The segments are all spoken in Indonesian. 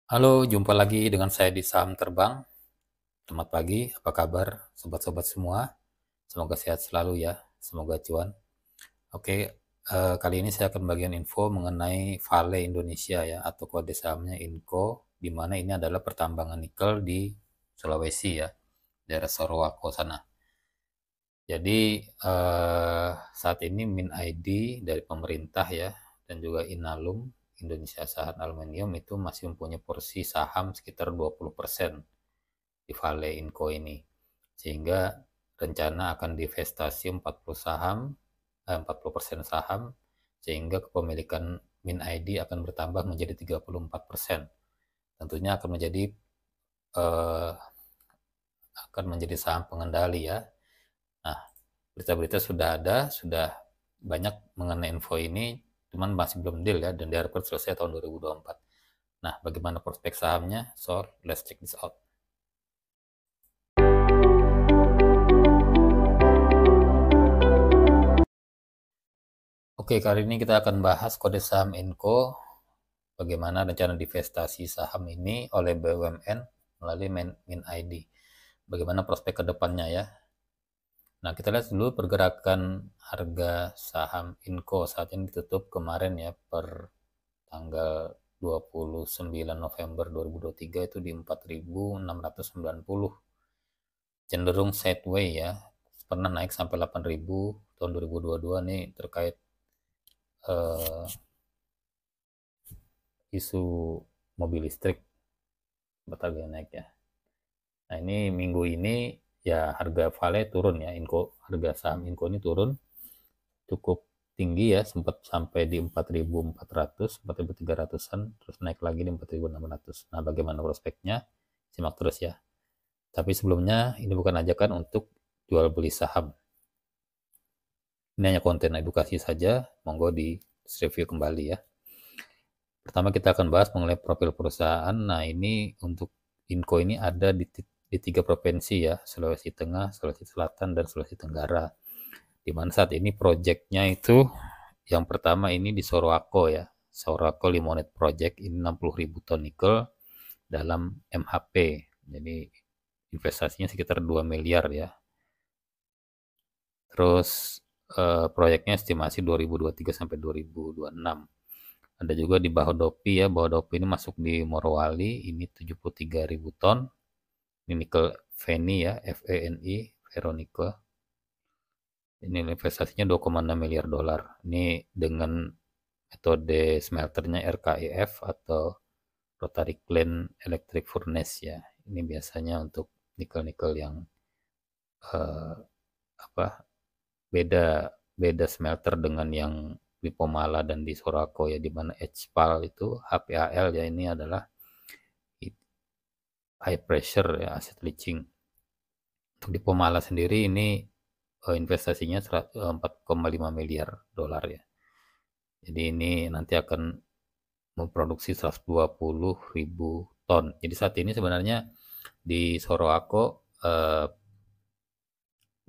Halo, jumpa lagi dengan saya di Saham Terbang. Selamat pagi, apa kabar sobat-sobat semua? Semoga sehat selalu ya, semoga cuan. Oke, kali ini saya akan bagian info mengenai Vale Indonesia ya, atau kode sahamnya INCO, di mana ini adalah pertambangan nikel di Sulawesi ya, daerah Sorowako sana. Jadi saat ini Min ID dari pemerintah ya, dan juga Inalum, Indonesia Saham Aluminium itu masih mempunyai porsi saham sekitar 20% di Vale Inco ini. Sehingga rencana akan divestasi 40 saham, 40% saham, sehingga kepemilikan Min ID akan bertambah menjadi 34%. Tentunya eh, akan menjadi saham pengendali ya. Nah, berita-berita sudah ada, sudah banyak mengenai info ini, cuman masih belum deal ya, dan diharapkan selesai tahun 2024. Nah, bagaimana prospek sahamnya? So, let's check this out. Oke, kali ini kita akan bahas kode saham Inco, bagaimana rencana divestasi saham ini oleh BUMN melalui Min ID. Bagaimana prospek ke depannya ya. Nah, kita lihat dulu pergerakan harga saham Inco saat ini ditutup kemarin ya, per tanggal 29 November 2023 itu di 4.690. Cenderung sideways ya. Pernah naik sampai 8.000 tahun 2022 nih terkait eh, isu mobil listrik sempat agak naik ya. Nah ini minggu ini ya harga Vale turun ya, harga saham Inco ini turun cukup tinggi ya, sempat sampai di 4.400, 4.300-an, terus naik lagi di 4.600. Nah bagaimana prospeknya? Simak terus ya. Tapi sebelumnya ini bukan ajakan untuk jual beli saham. Ini hanya konten edukasi saja, monggo di review kembali ya. Pertama kita akan bahas mengenai profil perusahaan. Nah ini untuk Inco ini ada di 3 provinsi ya, Sulawesi Tengah, Sulawesi Selatan, dan Sulawesi Tenggara. Di mana saat ini proyeknya itu yang pertama ini di Sorowako ya, Sorowako Limonite Project, ini 60.000 ton nikel dalam MHP. Jadi investasinya sekitar 2 miliar ya. Terus proyeknya estimasi 2023 sampai 2026. Ada juga di Bahodopi ya, Bahodopi ini masuk di Morowali, ini 73.000 ton. Ini nikel Feni ya, FENI, ferronickel. Ini investasinya 2,6 miliar dolar. Ini dengan metode smelternya RKEF atau Rotary Kiln Electric Furnace ya. Ini biasanya untuk nikel-nikel yang eh, apa beda beda smelter dengan yang di Pomala dan di Sorako ya, di mana HPAL itu HPAL ya, ini adalah high pressure ya, acid leaching. Untuk di Pomala sendiri ini investasinya 4,5 miliar dolar ya. Jadi ini nanti akan memproduksi 120.000 ton. Jadi saat ini sebenarnya di Sorowako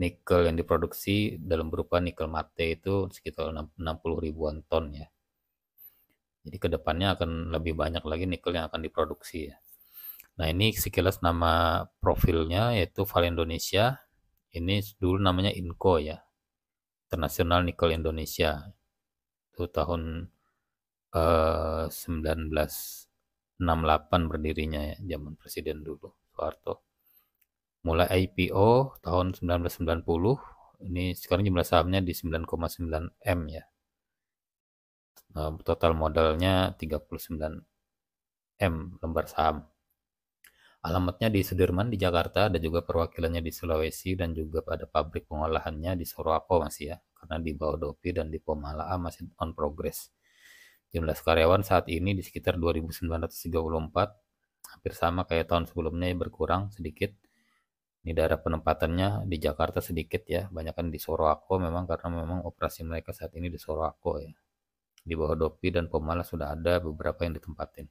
nikel yang diproduksi dalam berupa nikel mate itu sekitar 60 ribuan ton ya. Jadi kedepannya akan lebih banyak lagi nikel yang akan diproduksi ya. Nah ini sekilas nama profilnya yaitu Vale Indonesia. Ini dulu namanya Inco ya, International Nickel Indonesia. Itu tahun 1968 berdirinya ya, zaman presiden dulu Soeharto. Mulai IPO tahun 1990, ini sekarang jumlah sahamnya di 9,9 M ya. Total modalnya 39 M lembar saham. Alamatnya di Sudirman di Jakarta, ada juga perwakilannya di Sulawesi, dan juga pada pabrik pengolahannya di Sorowako masih ya, karena di Bahodopi dan di Pomala masih on progress. Jumlah karyawan saat ini di sekitar 2.934, hampir sama kayak tahun sebelumnya, berkurang sedikit. Ini daerah penempatannya di Jakarta sedikit ya, banyak kan di Sorowako memang, karena memang operasi mereka saat ini di Sorowako ya. Di Bahodopi dan Pomala sudah ada beberapa yang ditempatin.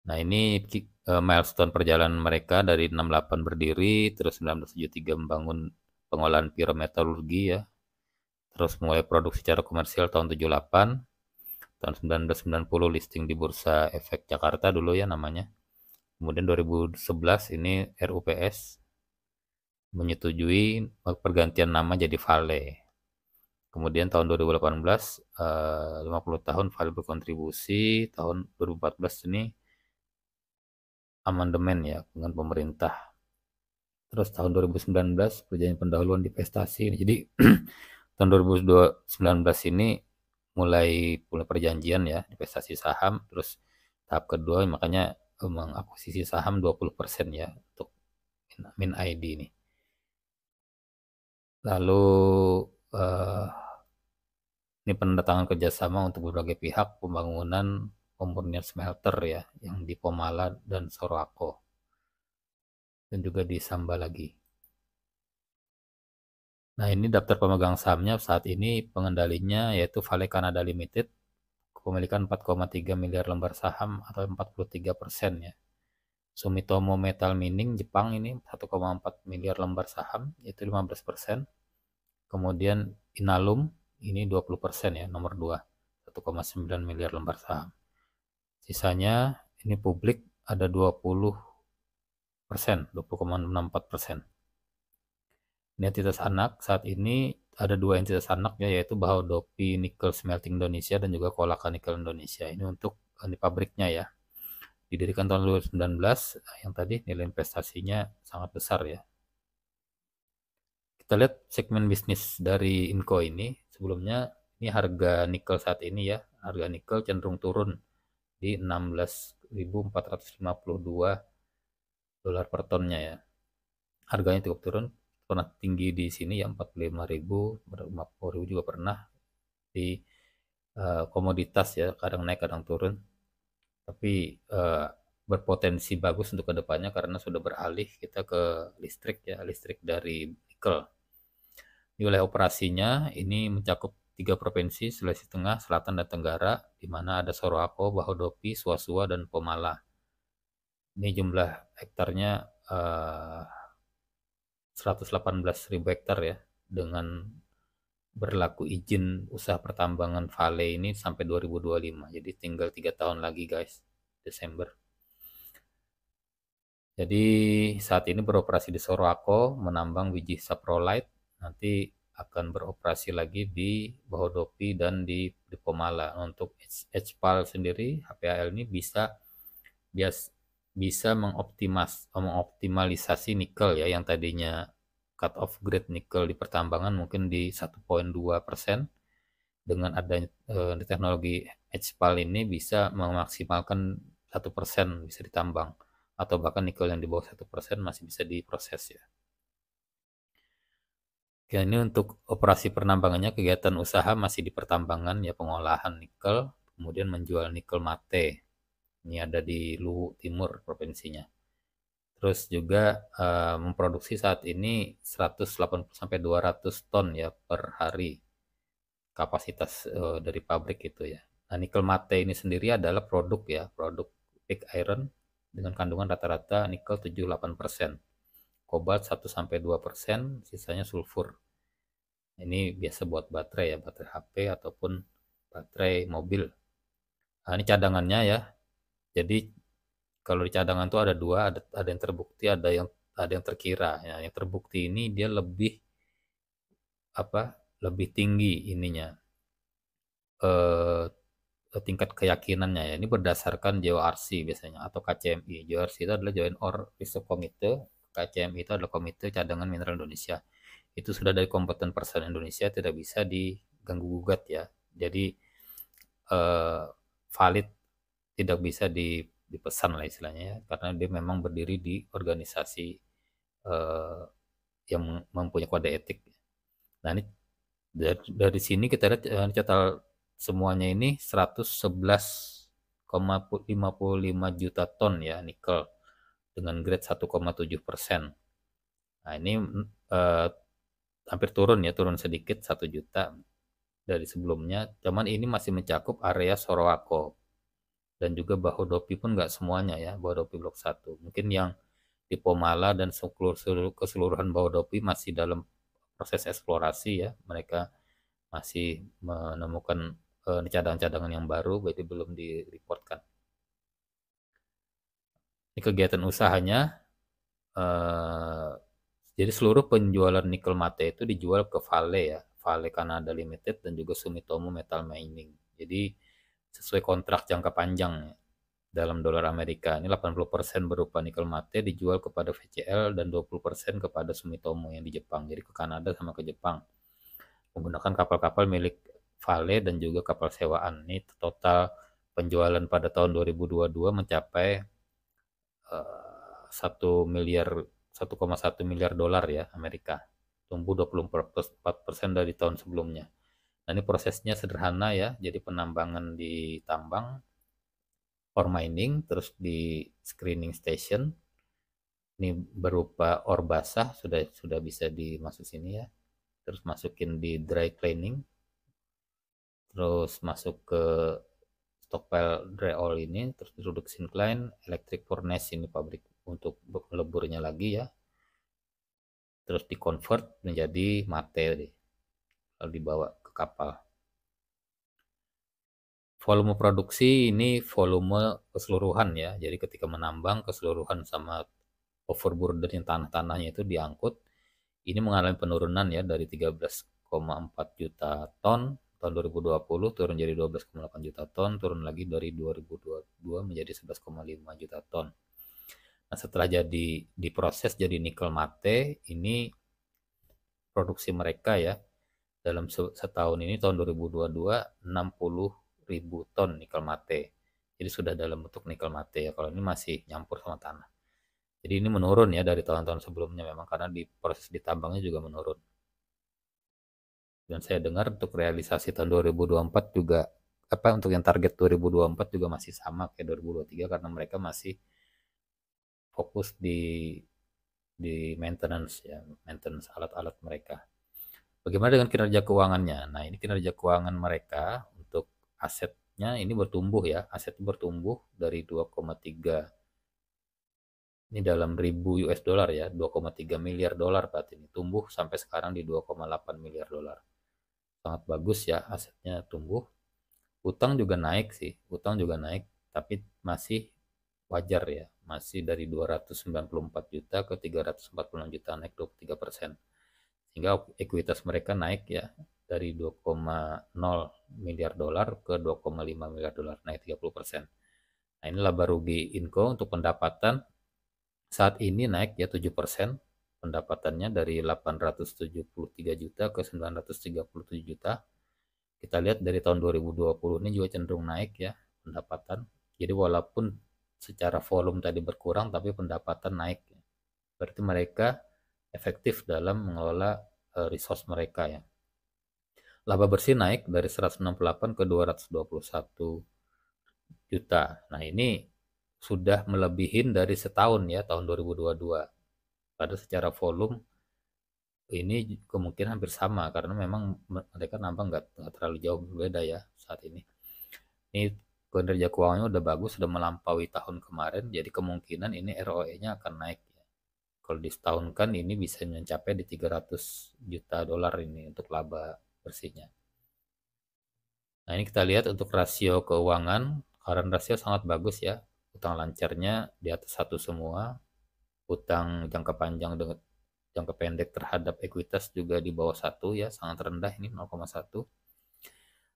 Nah ini milestone perjalanan mereka dari 68 berdiri, terus 1973 membangun pengolahan pyrometalurgi ya, terus mulai produksi secara komersial tahun 78, tahun 1990 listing di Bursa Efek Jakarta dulu ya namanya. Kemudian 2011 ini RUPS menyetujui pergantian nama jadi Vale. Kemudian tahun 2018 50 tahun Vale berkontribusi, tahun 2014 ini amandemen ya dengan pemerintah. Terus tahun 2019 perjanjian pendahuluan divestasi. Jadi tahun 2019 ini mulai perjanjian ya divestasi saham. Terus tahap kedua makanya mengakuisisi saham 20% ya untuk Min ID ini. Lalu ini penandatangan kerjasama untuk berbagai pihak pembangunan pemurnian smelter ya yang di Pomala dan Sorowako dan juga di Samba lagi. Nah, ini daftar pemegang sahamnya saat ini pengendalinya yaitu Vale Canada Limited, kepemilikan 4,3 miliar lembar saham atau 43% ya. Sumitomo Metal Mining Jepang ini 1,4 miliar lembar saham, yaitu 15%. Kemudian Inalum ini 20% ya, nomor 2, 1,9 miliar lembar saham. Sisanya ini publik ada 20%, 20,64%. Ini entitas anak saat ini ada 2 entitas anak ya, yaitu Bahodopi Nickel Smelting Indonesia dan juga Kolaka Nickel Indonesia. Ini untuk di pabriknya ya. Didirikan tahun 2019, yang tadi nilai investasinya sangat besar ya. Kita lihat segmen bisnis dari Inco ini. Sebelumnya ini harga nikel saat ini ya, harga nikel cenderung turun di 16.452 dolar per tonnya ya. Harganya cukup turun, pernah tinggi di sini ya 45.000, 50.000 juga pernah di komoditas ya, kadang naik kadang turun. Tapi berpotensi bagus untuk kedepannya karena sudah beralih kita ke listrik ya, listrik dari nikel. Di wilayah operasinya ini mencakup 3 provinsi, Sulawesi Tengah, Selatan, dan Tenggara, di mana ada Sorowako, Bahodopi, Suasua, dan Pomala. Ini jumlah hektarnya 118.000 hektar ya, dengan berlaku izin usaha pertambangan Vale ini sampai 2025. Jadi tinggal 3 tahun lagi guys, Desember. Jadi saat ini beroperasi di Sorowako, menambang biji saprolite, nanti akan beroperasi lagi di Bahodopi dan di Pomala. Untuk HPAL sendiri, HPAL ini bisa mengoptimalisasi nikel ya, yang tadinya cut off grade nikel di pertambangan mungkin di 1,2%. Dengan adanya teknologi HPAL ini bisa memaksimalkan 1% bisa ditambang, atau bahkan nikel yang di bawah 1% masih bisa diproses ya. Oke, ini untuk operasi penambangannya, kegiatan usaha masih di pertambangan ya, pengolahan nikel, kemudian menjual nikel mate. Ini ada di Luwu Timur provinsinya. Terus juga memproduksi saat ini 180 sampai 200 ton ya per hari kapasitas dari pabrik itu ya. Nah, nikel mate ini sendiri adalah produk ya, produk pig iron dengan kandungan rata-rata nikel 78%. Kobalt 1-2%, sisanya sulfur. Ini biasa buat baterai ya, baterai HP ataupun baterai mobil. Nah, ini cadangannya ya. Jadi kalau di cadangan tuh ada 2, ada yang terbukti, ada yang terkira. Ya, yang terbukti ini dia lebih tinggi ininya. Tingkat keyakinannya ya. Ini berdasarkan JORC biasanya atau KCMI. JORC itu adalah Joint Ore Reserve Committee. KCMI itu adalah Komite Cadangan Mineral Indonesia. Itu sudah dari kompeten person Indonesia, tidak bisa diganggu gugat ya. Jadi valid, tidak bisa dipesan lah istilahnya ya, karena dia memang berdiri di organisasi yang mempunyai kode etik. Nah, ini dari sini kita lihat total semuanya ini 111,55 juta ton ya nikel dengan grade 1,7%. Nah, ini hampir turun ya, turun sedikit 1 juta dari sebelumnya. Cuman ini masih mencakup area Sorowako dan juga Bahodopi pun nggak semuanya ya, Bahodopi Blok 1. Mungkin yang di Pomala dan keseluruhan Bahodopi masih dalam proses eksplorasi ya. Mereka masih menemukan cadangan-cadangan yang baru, berarti belum direportkan. Ini kegiatan usahanya, eh, jadi seluruh penjualan nikel mate itu dijual ke Vale ya, Vale Canada Limited dan juga Sumitomo Metal Mining. Jadi sesuai kontrak jangka panjang ya, dalam dolar Amerika. Ini 80% berupa nikel mate dijual kepada VCL dan 20% kepada Sumitomo yang di Jepang. Jadi ke Kanada sama ke Jepang. Menggunakan kapal-kapal milik Vale dan juga kapal sewaan. Ini total penjualan pada tahun 2022 mencapai 1,1 miliar dolar ya Amerika, tumbuh 24% dari tahun sebelumnya. Nah, ini prosesnya sederhana ya, jadi penambangan di tambang, ore mining, terus di screening station, ini berupa ore basah sudah bisa dimasuk sini ya, terus masukin di dry cleaning, terus masuk ke stockpile dry oil ini, terus duduk sincline, electric furnace ini pabrik untuk meleburnya lagi ya, terus dikonvert menjadi mate lalu dibawa ke kapal. Volume produksi ini volume keseluruhan ya, jadi ketika menambang keseluruhan sama overburden yang tanah-tanahnya itu diangkut, ini mengalami penurunan ya dari 13,4 juta ton tahun 2020 turun jadi 12,8 juta ton, turun lagi dari 2022 menjadi 11,5 juta ton. Nah, setelah jadi diproses jadi nikel mate, ini produksi mereka ya dalam setahun ini tahun 2022 60.000 ton nikel mate. Jadi sudah dalam bentuk nikel mate ya. Kalau ini masih nyampur sama tanah. Jadi ini menurun ya dari tahun-tahun sebelumnya memang karena di proses ditambangnya juga menurun. Dan saya dengar untuk realisasi tahun 2024 juga apa untuk yang target 2024 juga masih sama kayak 2023 karena mereka masih fokus di maintenance ya, maintenance alat-alat mereka. Bagaimana dengan kinerja keuangannya? Nah, ini kinerja keuangan mereka untuk asetnya ini bertumbuh ya. Aset bertumbuh dari 2,3 ini dalam ribu US dollar ya, 2,3 miliar dolar berarti ini tumbuh sampai sekarang di 2,8 miliar dolar. Sangat bagus ya asetnya tumbuh. Utang juga naik sih, utang juga naik tapi masih wajar ya, masih dari 294 juta ke 346 juta naik 23%. Sehingga ekuitas mereka naik ya dari 2,0 miliar dolar ke 2,5 miliar dolar, naik 30%. Nah, inilah baru rugi Inco untuk pendapatan saat ini naik ya 7%, pendapatannya dari 873 juta ke 937 juta. Kita lihat dari tahun 2020 ini juga cenderung naik ya pendapatan. Jadi walaupun secara volume tadi berkurang tapi pendapatan naik. Berarti mereka efektif dalam mengelola resource mereka ya. Laba bersih naik dari 168 ke 221 juta. Nah, ini sudah melebihi dari setahun ya tahun 2022. Pada secara volume ini kemungkinan hampir sama karena memang mereka nambah nggak terlalu jauh berbeda ya saat ini. Ini kinerja keuangannya udah bagus, sudah melampaui tahun kemarin, jadi kemungkinan ini ROE-nya akan naik ya. Kalau disetahunkan ini bisa mencapai di 300 juta dolar ini untuk laba bersihnya. Nah, ini kita lihat untuk rasio keuangan, current rasio sangat bagus ya. Utang lancarnya di atas satu semua, utang jangka panjang dengan jangka pendek terhadap ekuitas juga di bawah satu ya, sangat rendah ini 0,1.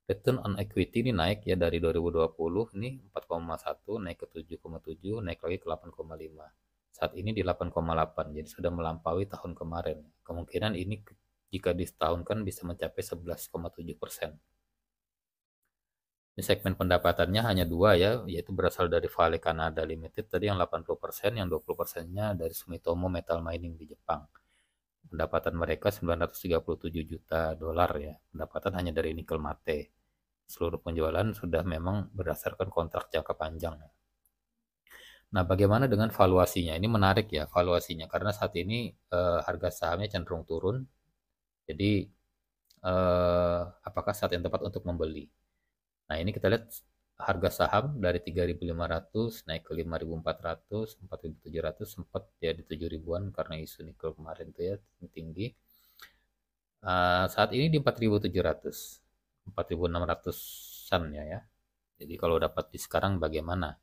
Return on equity ini naik ya dari 2020 ini 4,1 naik ke 7,7 naik lagi ke 8,5. Saat ini di 8,8 jadi sudah melampaui tahun kemarin. Kemungkinan ini jika disetahunkan bisa mencapai 11,7%. Ini segmen pendapatannya hanya dua ya, yaitu berasal dari Vale Canada Limited tadi yang 80%, yang 20%-nya dari Sumitomo Metal Mining di Jepang. Pendapatan mereka 937 juta dolar ya. Pendapatan hanya dari nikel mate. Seluruh penjualan sudah memang berdasarkan kontrak jangka panjang. Nah, bagaimana dengan valuasinya? Ini menarik ya valuasinya karena saat ini harga sahamnya cenderung turun. Jadi apakah saat yang tepat untuk membeli? Nah, ini kita lihat harga saham dari 3.500 naik ke 5.400, 4.700 sempat ya di 7.000-an karena isu nikel kemarin tuh ya tinggi. Saat ini di 4.700, 4.600 pesan ya. Jadi kalau dapat di sekarang bagaimana?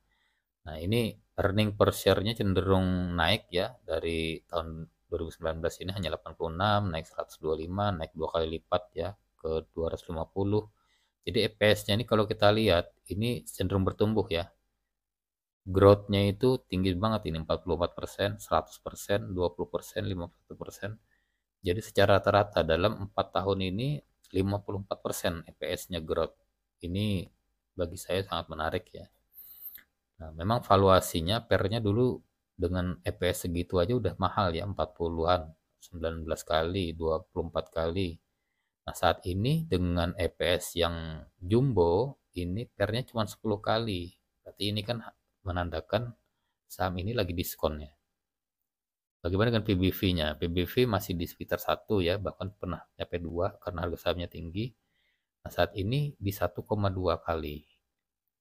Nah, ini earning per share-nya cenderung naik ya, dari tahun 2019 ini hanya 86, naik 125, naik 2 kali lipat ya ke 250. Jadi EPS-nya ini kalau kita lihat ini cenderung bertumbuh ya. Growth-nya itu tinggi banget ini, 44%, 100%, 20%, 51%. Jadi secara rata-rata dalam 4 tahun ini 54% EPS-nya growth. Ini bagi saya sangat menarik ya. Nah, memang valuasinya pernya dulu dengan EPS segitu aja udah mahal ya, 40-an, 19 kali, 24 kali. Nah, saat ini dengan EPS yang jumbo, ini pernya cuma 10 kali. Berarti ini kan menandakan saham ini lagi diskon ya. Bagaimana dengan PBV-nya? PBV masih di sekitar 1 ya, bahkan pernah sampai 2 karena harga sahamnya tinggi. Nah, saat ini di 1,2 kali.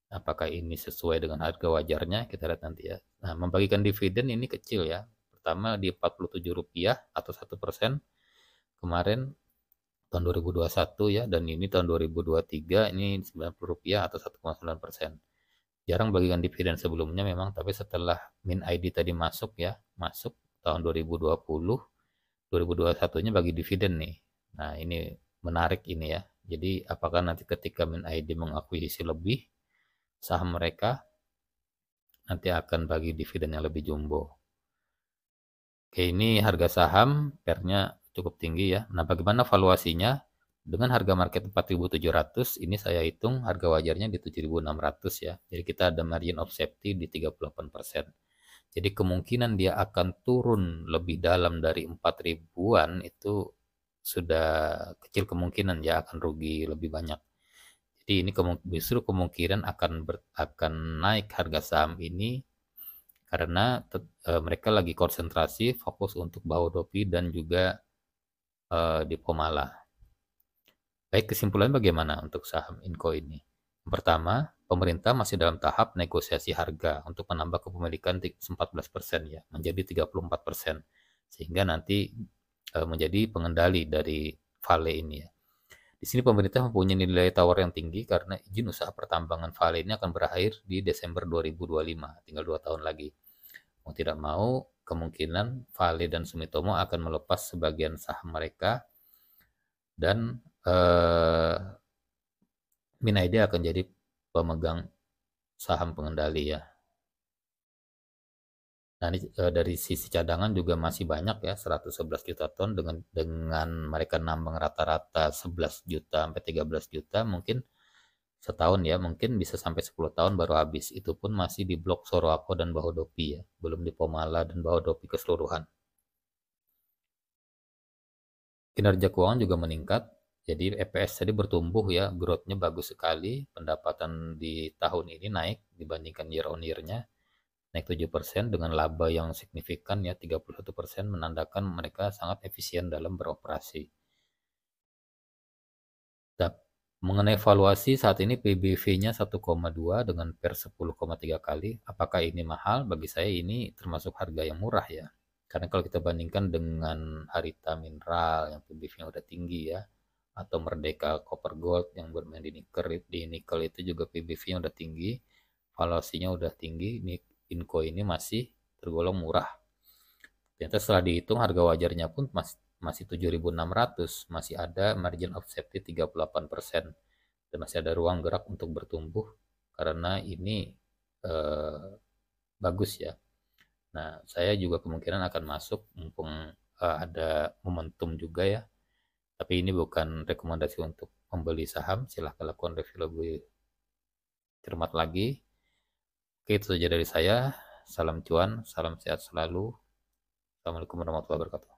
Apakah ini sesuai dengan harga wajarnya? Kita lihat nanti ya. Nah, membagikan dividen ini kecil ya. Pertama di Rp47 atau 1%. Kemarin tahun 2021 ya, dan ini tahun 2023 ini Rp90 atau 1,9%. Jarang bagikan dividen sebelumnya memang, tapi setelah Min ID tadi masuk ya, masuk tahun 2020, 2021-nya bagi dividen nih. Nah, ini menarik ini ya. Jadi apakah nanti ketika Min ID mengakuisisi lebih saham mereka, nanti akan bagi dividen yang lebih jumbo. Oke, ini harga saham pernya cukup tinggi ya. Nah, bagaimana valuasinya? Dengan harga market 4.700, ini saya hitung harga wajarnya di 7.600 ya. Jadi kita ada margin of safety di 38%. Jadi kemungkinan dia akan turun lebih dalam dari 4.000-an itu sudah kecil kemungkinan ya, akan rugi lebih banyak. Jadi ini justru kemungkinan akan naik harga saham ini karena mereka lagi konsentrasi fokus untuk Bahodopi dan juga di Pomala. Baik, kesimpulan bagaimana untuk saham Inco ini? Yang pertama, pemerintah masih dalam tahap negosiasi harga untuk menambah kepemilikan 14% ya, menjadi 34%. Sehingga nanti menjadi pengendali dari Vale ini ya. Di sini pemerintah mempunyai nilai tawar yang tinggi karena izin usaha pertambangan Vale ini akan berakhir di Desember 2025, tinggal 2 tahun lagi. Mau tidak mau, kemungkinan Vale dan Sumitomo akan melepas sebagian saham mereka dan Min ID akan jadi pemegang saham pengendali ya. Nah, ini, dari sisi cadangan juga masih banyak ya, 111 juta ton dengan mereka nambang rata-rata 11 juta sampai 13 juta, mungkin setahun ya, mungkin bisa sampai 10 tahun baru habis. Itu pun masih di blok Sorowako dan Bahodopi ya, belum di Pomala dan Bahodopi keseluruhan. Kinerja keuangan juga meningkat, jadi EPS tadi bertumbuh ya, growth-nya bagus sekali, pendapatan di tahun ini naik dibandingkan year on year-nya, naik 7% dengan laba yang signifikan ya, 31%, menandakan mereka sangat efisien dalam beroperasi. Dan mengenai valuasi saat ini PBV-nya 1,2 dengan per 10,3 kali. Apakah ini mahal? Bagi saya ini termasuk harga yang murah ya. Karena kalau kita bandingkan dengan Harita Mineral yang PBV-nya udah tinggi ya, atau Merdeka Copper Gold yang bermain di nikel itu juga PBV-nya udah tinggi, valuasinya udah tinggi. Inco ini masih tergolong murah. Ternyata setelah dihitung harga wajarnya pun masih 7.600, masih ada margin of safety 38%, dan masih ada ruang gerak untuk bertumbuh karena ini bagus ya. Nah, saya juga kemungkinan akan masuk mumpung ada momentum juga ya. Tapi ini bukan rekomendasi untuk membeli saham, silahkan lakukan review lebih cermat lagi. Oke, itu saja dari saya. Salam cuan, salam sehat selalu. Assalamualaikum warahmatullahi wabarakatuh.